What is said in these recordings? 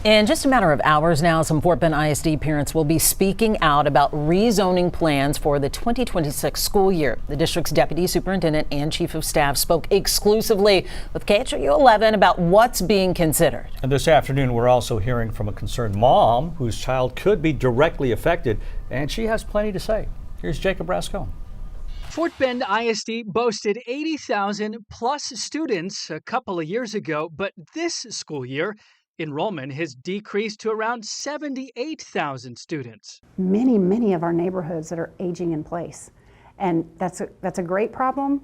In just a matter of hours now, some Fort Bend ISD parents will be speaking out about rezoning plans for the 2026 school year. The district's deputy superintendent and chief of staff spoke exclusively with KHOU 11 about what's being considered. And this afternoon, we're also hearing from a concerned mom whose child could be directly affected, and she has plenty to say. Here's Jacob Rascone. Fort Bend ISD boasted 80,000 plus students a couple of years ago, but this school year, enrollment has decreased to around 78,000 students. Many of our neighborhoods that are aging in place. And that's a great problem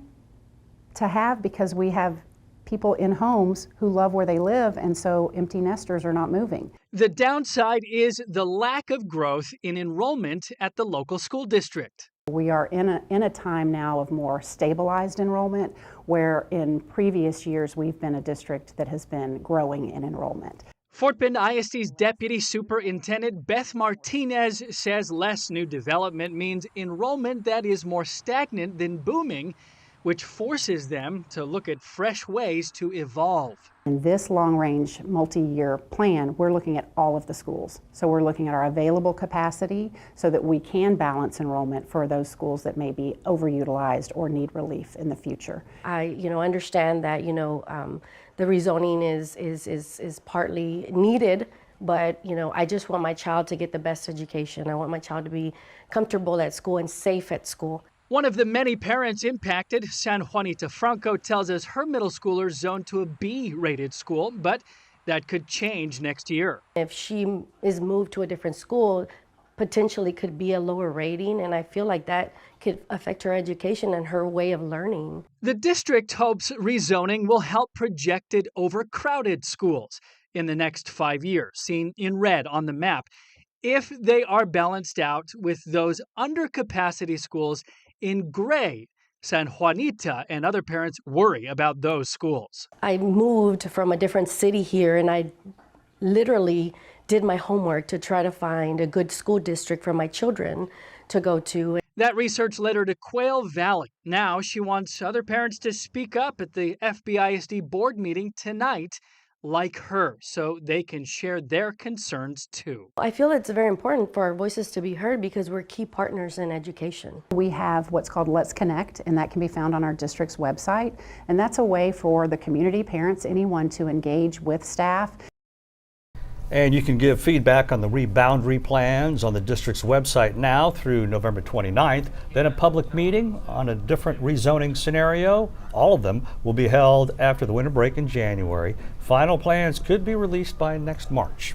to have because we have people in homes who love where they live, and so empty nesters are not moving. The downside is the lack of growth in enrollment at the local school district. We are in a time now of more stabilized enrollment, where in previous years we've been a district that has been growing in enrollment. Fort Bend ISD's Deputy Superintendent Beth Martinez says less new development means enrollment that is more stagnant than booming, which forces them to look at fresh ways to evolve. In this long-range multi-year plan, we're looking at all of the schools. So we're looking at our available capacity so that we can balance enrollment for those schools that may be overutilized or need relief in the future. I understand that the rezoning is partly needed, but I just want my child to get the best education. I want my child to be comfortable at school and safe at school. One of the many parents impacted, San Juanita Franco, tells us her middle schooler is zoned to a B-rated school, but that could change next year. If she is moved to a different school, potentially could be a lower rating, and I feel like that could affect her education and her way of learning. The district hopes rezoning will help projected overcrowded schools in the next 5 years, seen in red on the map, if they are balanced out with those undercapacity schools in gray. San Juanita and other parents worry about those schools. I moved from a different city here, and I literally did my homework to try to find a good school district for my children to go to. That research led her to Quail Valley. Now she wants other parents to speak up at the FBISD board meeting tonight like her, so they can share their concerns too. I feel it's very important for our voices to be heard because we're key partners in education. We have what's called Let's Connect, and that can be found on our district's website. And that's a way for the community, parents, anyone to engage with staff. And you can give feedback on the reboundary plans on the district's website now through November 29th. Then a public meeting on a different rezoning scenario. All of them will be held after the winter break in January. Final plans could be released by next March.